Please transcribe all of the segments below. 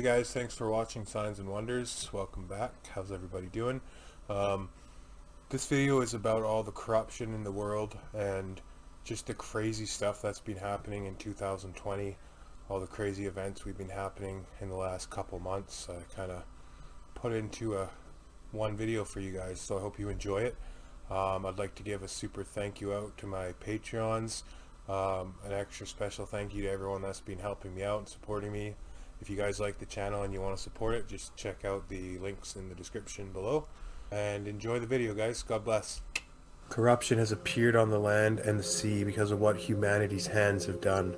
Hey guys, thanks for watching Signs and Wonders. Welcome back. How's everybody doing? This video is about all the corruption in the world and just the crazy stuff that's been happening in 2020. All the crazy events we've been happening in the last couple months. I kind of put into one video for you guys, so I hope you enjoy it. I'd like to give a super thank you out to my Patreons. An extra special thank you to everyone that's been helping me out and supporting me. If you guys like the channel and you want to support it, just check out the links in the description below. And enjoy the video, guys. God bless. Corruption has appeared on the land and the sea because of what humanity's hands have done.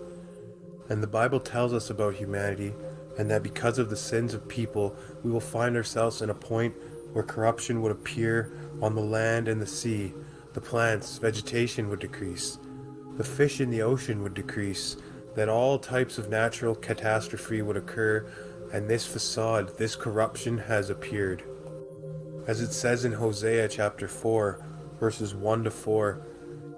And the Bible tells us about humanity, and that because of the sins of people, we will find ourselves in a point where corruption would appear on the land and the sea. The plants, vegetation would decrease. The fish in the ocean would decrease. That all types of natural catastrophe would occur, and this facade, this corruption has appeared. As it says in Hosea chapter 4, verses 1 to 4,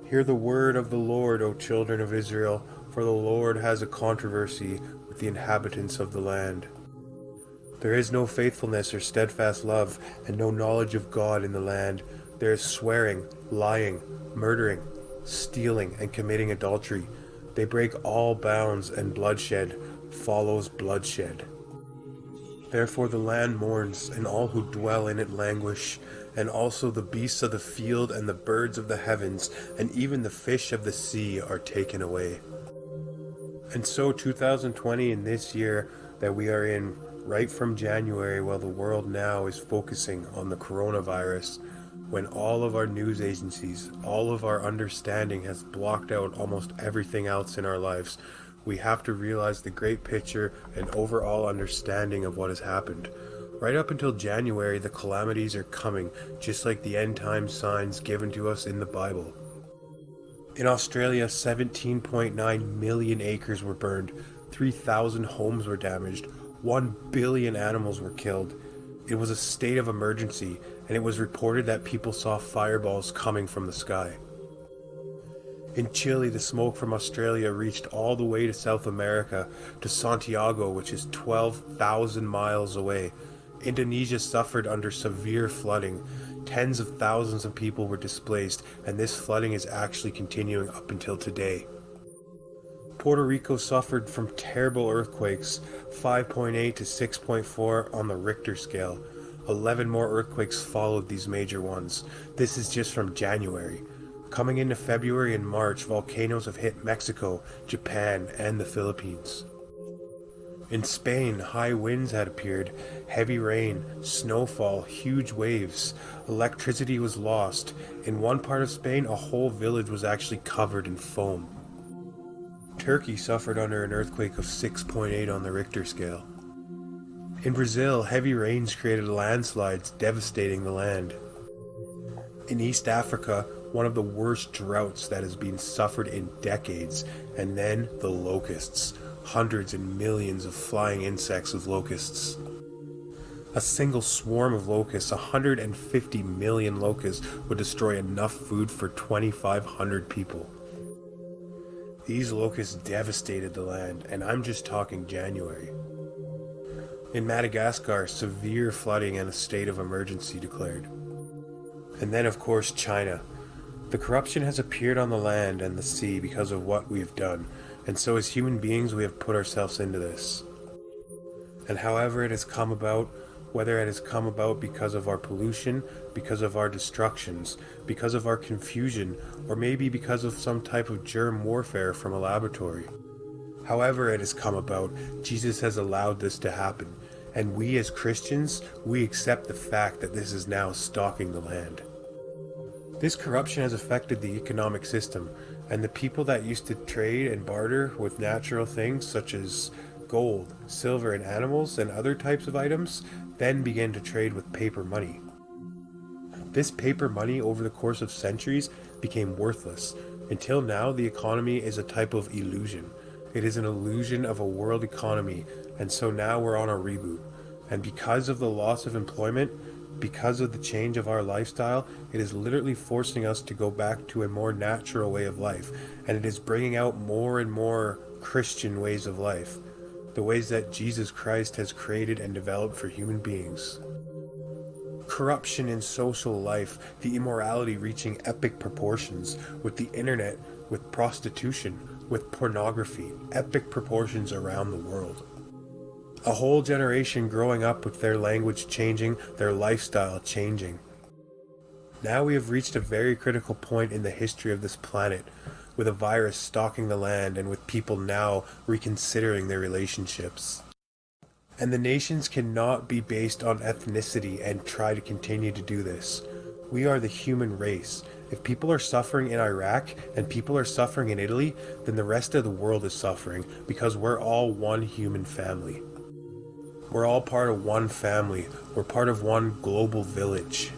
"Hear the word of the Lord, O children of Israel, for the Lord has a controversy with the inhabitants of the land. There is no faithfulness or steadfast love, and no knowledge of God in the land. There is swearing, lying, murdering, stealing, and committing adultery. They break all bounds, and bloodshed follows bloodshed. Therefore the land mourns, and all who dwell in it languish, and also the beasts of the field and the birds of the heavens, and even the fish of the sea are taken away." And so 2020, in this year that we are in, right from January, while the world now is focusing on the coronavirus, when all of our news agencies, all of our understanding has blocked out almost everything else in our lives, we have to realize the great picture and overall understanding of what has happened. Right up until January, the calamities are coming, just like the end time signs given to us in the Bible. In Australia, 17.9 million acres were burned, 3,000 homes were damaged, 1 billion animals were killed. It was a state of emergency, and it was reported that people saw fireballs coming from the sky. In Chile, the smoke from Australia reached all the way to South America, to Santiago, which is 12,000 miles away. Indonesia suffered under severe flooding. Tens of thousands of people were displaced, and this flooding is actually continuing up until today. Puerto Rico suffered from terrible earthquakes, 5.8 to 6.4 on the Richter scale. 11 more earthquakes followed these major ones. This is just from January. Coming into February and March, volcanoes have hit Mexico, Japan, and the Philippines. In Spain, high winds had appeared, heavy rain, snowfall, huge waves. Electricity was lost. In one part of Spain, a whole village was actually covered in foam. Turkey suffered under an earthquake of 6.8 on the Richter scale. In Brazil, heavy rains created landslides devastating the land. In East Africa, one of the worst droughts that has been suffered in decades, and then the locusts. Hundreds and millions of flying insects of locusts. A single swarm of locusts, 150 million locusts, would destroy enough food for 2,500 people. These locusts devastated the land, and I'm just talking January. In Madagascar, severe flooding and a state of emergency declared. And then, of course, China. The corruption has appeared on the land and the sea because of what we have done, and so as human beings we have put ourselves into this. And however it has come about, whether it has come about because of our pollution, because of our destructions, because of our confusion, or maybe because of some type of germ warfare from a laboratory. However it has come about, Jesus has allowed this to happen, and we as Christians, we accept the fact that this is now stalking the land. This corruption has affected the economic system, and the people that used to trade and barter with natural things such as gold, silver, and animals and other types of items then began to trade with paper money. This paper money over the course of centuries became worthless. Until now, the economy is a type of illusion. It is an illusion of a world economy, and so now we're on a reboot. And because of the loss of employment, because of the change of our lifestyle, it is literally forcing us to go back to a more natural way of life, and it is bringing out more and more Christian ways of life. the ways that Jesus Christ has created and developed for human beings. Corruption in social life, the immorality reaching epic proportions, with the internet, with prostitution, with pornography, epic proportions around the world. A whole generation growing up with their language changing, their lifestyle changing. Now we have reached a very critical point in the history of this planet, with a virus stalking the land and with people now reconsidering their relationships. And the nations cannot be based on ethnicity and try to continue to do this. We are the human race. If people are suffering in Iraq and people are suffering in Italy, then the rest of the world is suffering because we're all one human family. We're all part of one family. We're part of one global village.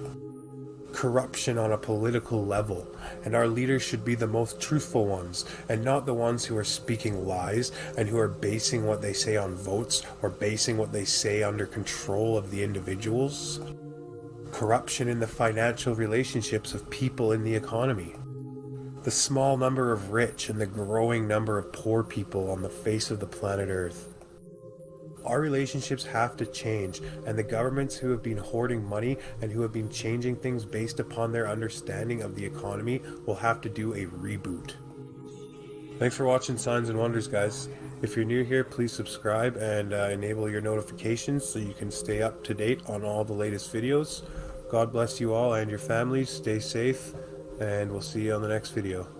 Corruption on a political level, and our leaders should be the most truthful ones, and not the ones who are speaking lies and who are basing what they say on votes or basing what they say under control of the individuals. Corruption in the financial relationships of people in the economy. The small number of rich and the growing number of poor people on the face of the planet Earth. Our relationships have to change, and the governments who have been hoarding money and who have been changing things based upon their understanding of the economy will have to do a reboot. Thanks for watching Signs and Wonders, guys. If you're new here, please subscribe and enable your notifications so you can stay up to date on all the latest videos. God bless you all and your families. Stay safe, and we'll see you on the next video.